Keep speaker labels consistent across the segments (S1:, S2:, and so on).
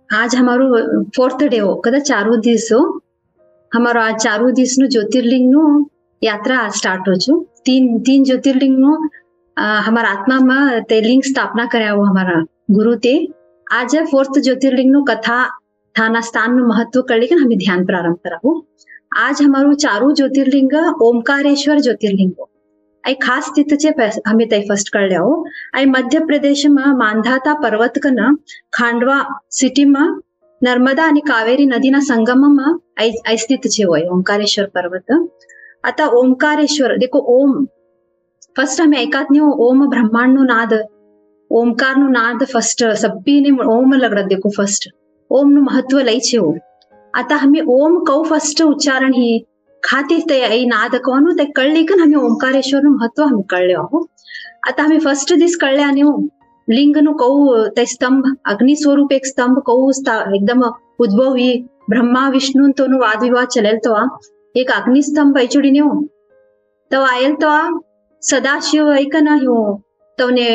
S1: आज हमारो 4th day हो कदा चारू दिवस हो हमारो आज चारू दिवस नु ज्योतिर्लिंग नु यात्रा स्टार्ट हो छु तीन तीन ज्योतिर्लिंग नु हमारा आत्मा में ते लिंग स्थापना कर्या हो हमारा गुरु ते आज 4th ज्योतिर्लिंग नु कथा थाना स्थान नु महत्व कळली कि हमें ध्यान प्रारंभ करावो। आज हमारो चारू ज्योतिर्लिंग ओमकारेश्वर ज्योतिर्लिंग हो आई खास तिथचे हमें तय फर्स्ट कळल्या हो। आई मध्य प्रदेश में मांधाता पर्वत कन खांडवा सिटी में नर्मदा आणि कावेरी नदीना संगम में आई स्थित छे होय ओमकारेश्वर पर्वत। आता ओमकारेश्वर देखो ओम फर्स्ट हमें एकात नहीं ओम ब्रह्मांड नु नाद ओमकार नु नाद फर्स्ट सभी ने ओम लगत देखो फर्स्ट ओम नु महत्व लई छे हो। आता हमें ओम कौ फर्स्ट उच्चारण ही खाती ते आई नाद कोनु ते कळली कन हमें ओमकारेश्वर नु महत्व हमें कळले हो। आता हमें फर्स्ट दिस कळले आणि लिंग नु कौ ते स्तंभ अग्नि स्वरूप एक स्तंभ कौ एकदम उद्भव ही ब्रह्मा विष्णु तो नु वाद विवाद चलेल तो एक अग्नि स्तंभ ऐचुडी ने तो आयल तो सदाशिव ऐक ना हो तवने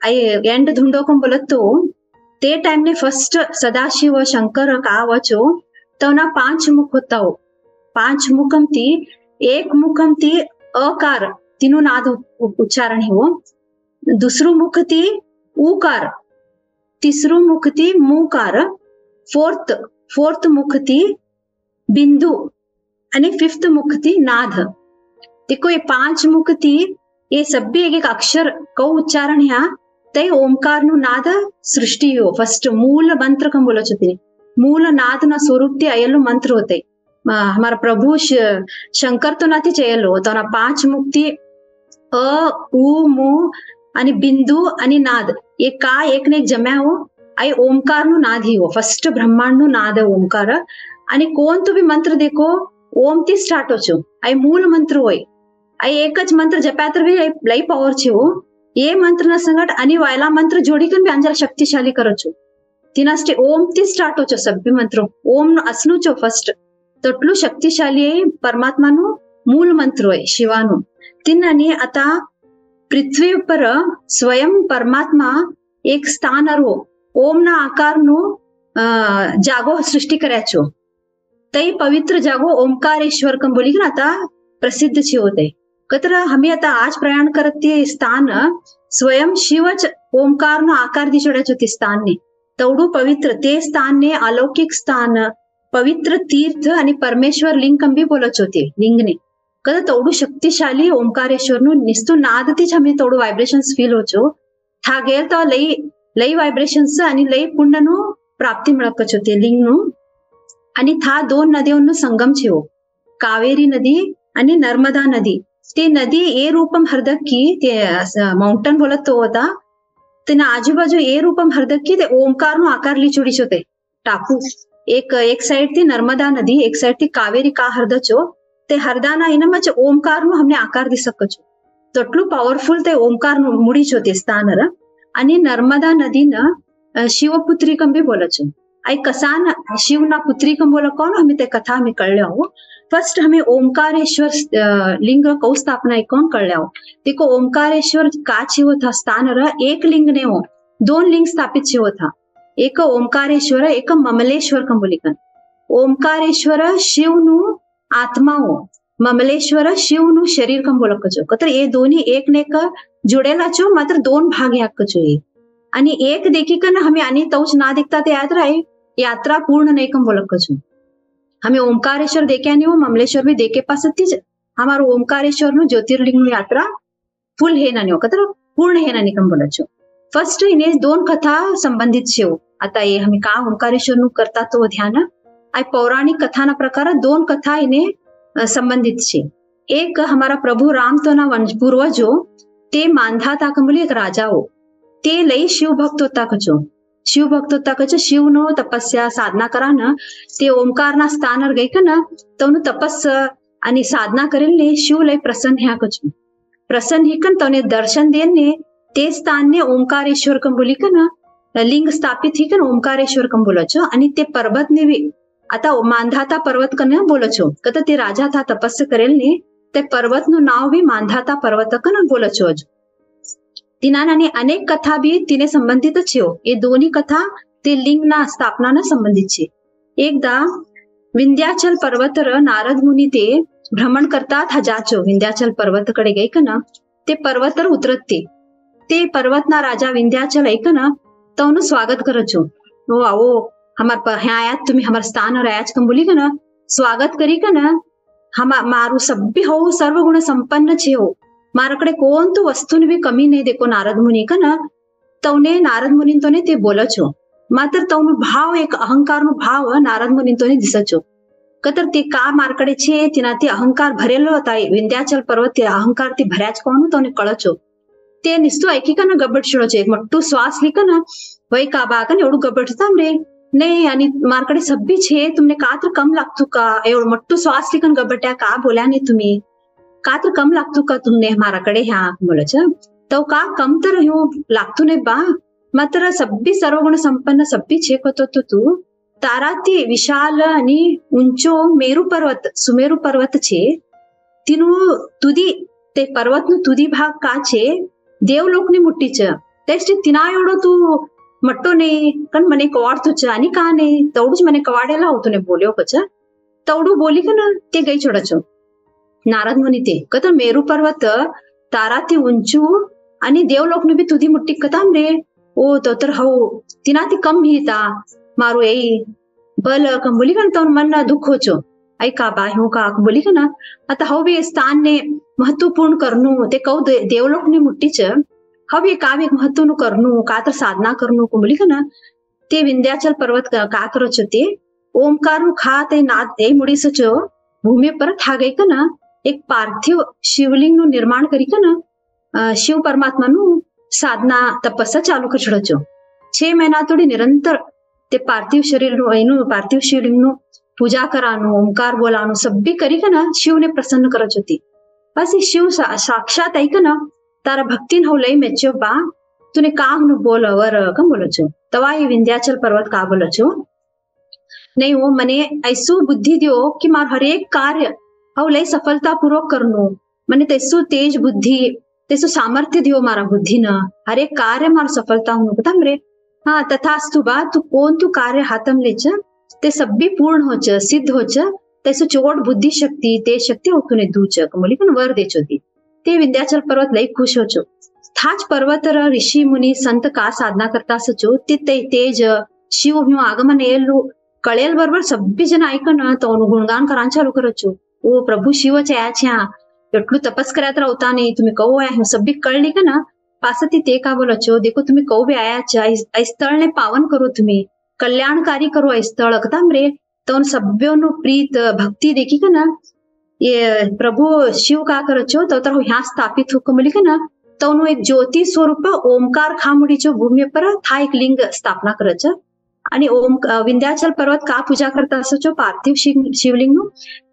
S1: आई एंड धुंडो को बोलत तो ते टाइम ने फर्स्ट सदाशिव शंकर का वचो तो ना 5 मुख होता हो 5 मुखम ती एक मुखम ती अकार तीनों नाद उच्चारण हो दुसरो मुख ती उकार तिसरो मुख ती मुकार फोर्थ मुख ती बिंदु आणि 5th मुख ती नाद। देखो ये 5 मुख ती ये सभी एक अक्षर कौ उच्चारण ह्या ते ओमकार नु नाद सृष्टि हो फर्स्ट मूल मंत्र कम बोलो छते मूल नाद ना स्वरूप ते अयलो मंत्र होते हमारा प्रभु शंकर तो नाती चयलो तो ना 5 मुक्ती अ उ मु आणि बिंदु आणि नाद ये का एक ने एक जम्या हो आई ओमकार नु नाद ही हो फर्स्ट ब्रह्मांड नु नाद ओमकार आणि कोण तो भी मंत्र देखो ओम ती स्टार्ट हो छो आई मूल मंत्र होय आई एकच मंत्र जप्या तर भी लई पावर छे हो ये मंत्र ना संगट आणि वायला मंत्र जोडी कन भी अंजर शक्तिशाली करो छो तिनास्टे ओम ती स्टार्ट हो छो सभी मंत्र ओम नु असनु छो फर्स्ट तटलू शक्तिशाली परमात्मा नु मूल मंत्र होय शिवानु तिनानी आता पृथ्वी पर स्वयं परमात्मा एक स्थान रो ओम ना आकार नु जागो सृष्टि कर्या छो तई पवित्र जागो ओमकारेश्वर कम बोली ना आता प्रसिद्ध छे होते कतर हमें आता आज प्रयाण करत ते स्थान स्वयं शिवच ओमकार नो आकार दिसोड्या छो ते स्थान ने तवडू पवित्र ते स्थान ने अलौकिक स्थान पवित्र तीर्थ आणि परमेश्वर लिंग कम भी बोलत होते लिंग ने कदा तवडू शक्तिशाली ओमकारेश्वर नु निस्तु नाद तीच हमें तवडू वायब्रेशन्स फील होचो था गेल तो लई वायब्रेशन्स आणि लई पुण्य नु प्राप्ती मिळकच होते लिंग नु आणि था 2 नद्यांनो संगम छे हो कावेरी नदी आणि नर्मदा नदी ते नदी ए रूपम हरदक्की ते माउंटन बोलत तो होता तेना आजूबाजू ए रूपम हरदक्की ते ओमकार नु आकार लिचोडी होते टाकू एक साइड थी नर्मदा नदी एक साइड थी कावेरी का हरदचो ते हरदाना इन मच ओमकार नु हमने आकार दिसकचो तटलू पावरफुल ते ओमकार नु मुडी होते स्थानर आणि नर्मदा नदी न शिवपुत्री कम भी बोलचो आई कसान शिव ना पुत्री कम बोला कौन हमें ते कथा में कळले हो फर्स्ट हमें ओमकारेश्वर लिंग कौ स्थापना कौन कळले हो देखो ओमकारेश्वर का छे था स्थान एक लिंग ने हो 2 लिंग स्थापित छे था एक ओमकारेश्वर एक ममलेश्वर कम बोली कन ओमकारेश्वर शिव नु आत्मा हो ममलेश्वर शिव नु शरीर कम बोलक छो कतर ये दोन्ही एक ने एक जुडेला छो मात्र 2 भाग याक छो आणि एक देखी कन हमें आणि तौच ना दिखता ते याद रहे यात्रा पूर्ण नहीं कम बोलक छो हमें ओमकारेश्वर देखे नहीं हो ममलेश्वर भी देखे पासती हमारो ओमकारेश्वर नु ज्योतिर्लिंग नु यात्रा फुल है ना नहीं हो कतर पूर्ण है ना नहीं कम बोलत छो फर्स्ट इने 2 कथा संबंधित छे हो आता ये हमें का ओमकारेश्वर नु करता तो ध्यान आई पौराणिक कथा ना प्रकार 2 कथा इने संबंधित छे एक हमारा प्रभु राम तो ना वंश पूर्वजो ते मांधाता कम बोली एक राजा हो ते लई शिव भक्त होता कचो शिव भक्त होता कचो शिव नो तपस्या साधना करा न ते ओमकार ना स्थानर गई का ना तो तपस आणि साधना करेल ने शिव लई प्रसन्न ह्या कचो प्रसन्न ही कन तोने दर्शन देन ने ते स्थान ने ओमकारेश्वर कम बोली का ना लिंग स्थापित ही कन ओमकारेश्वर कम बोलचो आणि ते पर्वत ने भी आता मांधाता पर्वत कन बोलचो कत ते राजा था तपस्या करेल ने ते पर्वत नु नाव भी मांधाता पर्वत कन बोलचो तिना अनेक कथा भी तिने संबंधित छे ये दोन्ही कथा તે લિંગના સ્થાપનાના સંબંધિત છે. એકદા विंध्याचल पर्वतर नारद मुनी ते भ्रमण करतात हा जाचो विंध्याचल पर्वतकडे गैकन ते पर्वतर उतरते ते पर्वतना राजा विंध्याचल ऐकन तवनु स्वागत करचो. ओ आओ हमार हाँ आयात तुम्ही हमार स्थान रयाच कम बोली कन स्वागत करी कन मारू सभ्य हो सर्व गुण संपन्न छे हो माराकडे कोणतं वस्तून बी कमी नाही देखो नारद मुनी कन तवने नारद मुनी तोने ते बोलचो. मात्र तवनु भाव एक अहंकार नो भाव नारद मुनी तोने दिसचो. कतर ते का मारकडे छे तिना ते अहंकार भरेलो હતા विंध्याचल पर्वत ते अहंकार ते भर्याच कोण तोने कळचो. ते निस्तू ऐकी कन गब्बट शिळो छे मट्टू श्वास ली कन वै का बा कन एवढं गब्बट थांबरे नाही आणि मारकडे सब्बी छे तुमने का तर कम लागतो का एवढं मट्टू श्वास ली कन गब्बट्या का बोल्या नाही तुम्ही का तर कम लागतो का तुमने माराकडे ह्या बोलच तो का कम तर ह्यो लागतो नाही बा मात्र सब्बी सर्व गुण संपन्न सब्बी छे कतो तो तू तारा ते विशाल आणि उंचो मेरू पर्वत सुमेरू पर्वत छे तिनु तुदी ते पर्वत नु तुदी भाग का छे देवलोकनी मुट्टी छ तेष्टी तिना एवढो तू मट्टो नाही कण मने कवाडतो छ आणि का नाही तेवढूच मने कवाडेला होतो ने बोल्यो कच तेवढू बोली कन ते गई छोडचो. नारद मुनी ते कत मेरू पर्वत तारा ते उंचू आणि देवलोकनी बी तुदी मुट्टी कताम रे ओ तो तर हो तिना ती कम हिता मारू ए बल कम बोली कन तवन मन दुख होचो ऐका बा हो का बोली कन आता हो बी स्थान ने महत्वपूर्ण करनु ते कौ देवलोक ने मुट्टी छ हवे का बी महत्व नु करनु का तर साधना करनु को बोली कन ते विंध्याचल पर्वत का करो छ ते ओमकार नु खा ते नाद ए मुडी सचो भूमि पर था गई कन एक पार्थिव शिवलिंग नु निर्माण करी कन शिव परमात्मा नु साधना तपस्या चालू कर छड़चो. 6 महीना तोड़ी निरंतर ते पार्थिव शरीर नु एनु पार्थिव शिवलिंग नु पूजा करानु ओंकार बोलानु सब्बी करी कन शिव ने प्रसन्न करच होती. बस शिव साक्षात ऐकन तारा भक्तीन हो लई मेच्यो बा तूने का हनु बोल वर कम बोलचो तवा ये विंध्याचल पर्वत का बोलचो नहीं वो मने ऐसो बुद्धि दियो कि मार हर एक कार्य हो लई सफलता पूर्वक करनु मने तैसो तेज बुद्धि तेसो सामर्थ्य दियो मारा बुद्धि न हर एक कार्य मार सफलता हूं पता रे हाँ तथास्तु बा तू कोण तू कार्य हातम लेच ते सब्बी पूर्ण होच सिद्ध होच तेसो चोट बुद्धि शक्ति ते शक्ति होतुने दूच कमोली पण वर देचोती. ते विंध्याचल पर्वत लई खुश होचो. थाच पर्वतर ऋषी मुनी संत का साधना करता सचो ते तेज शिव ह्यू ಆಗಮನ ಎಲ್ಲು कळेल बरोबर सब्बी जन ऐकन तो गुणगान करान चालू करचो. ओ प्रभु शिव छया छ्या એટલું તપસ કર્યા તા હોતા નહીં तुम्ही કહો આયા સબ્બી કळली का ना पासती ते का बोलचो देखो तुम्ही कहू बी आया ऐ स्थळ ने पावन करो तुम्ही कल्याणकारी करो ऐ स्थळ कताम रे तो सभ्यों प्रीत भक्ति देखी का ना ये प्रभु शिव का करचो तो तर ह्या स्थापित हो कमली का ना तो एक ज्योति स्वरूप ओमकार खामुडीचो भूमी पर था एक लिंग स्थापना करच आणि ओम विंध्याचल पर्वत का पूजा करता असो पार्थिव शिवलिंग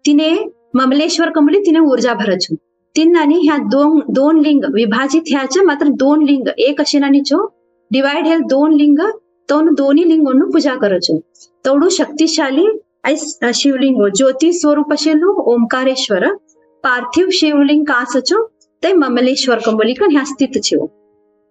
S1: तिने ममलेश्वर कमली तिने ऊर्जा भरचो. तिन्नानी ह्या दोन लिंग विभाजित ह्याच्या मात्र 2 लिंग एक अशेनानीचो डिवाइड हेल 2 लिंग तो दोन्ही लिंगोनु पूजा करचो. तोडू शक्तिशाली शिवलिंग ज्योति स्वरूप अशेलु ओमकारेश्वर पार्थिव शिवलिंग कासचो ते ममलेश्वर कंबोली ह्या स्थित छे.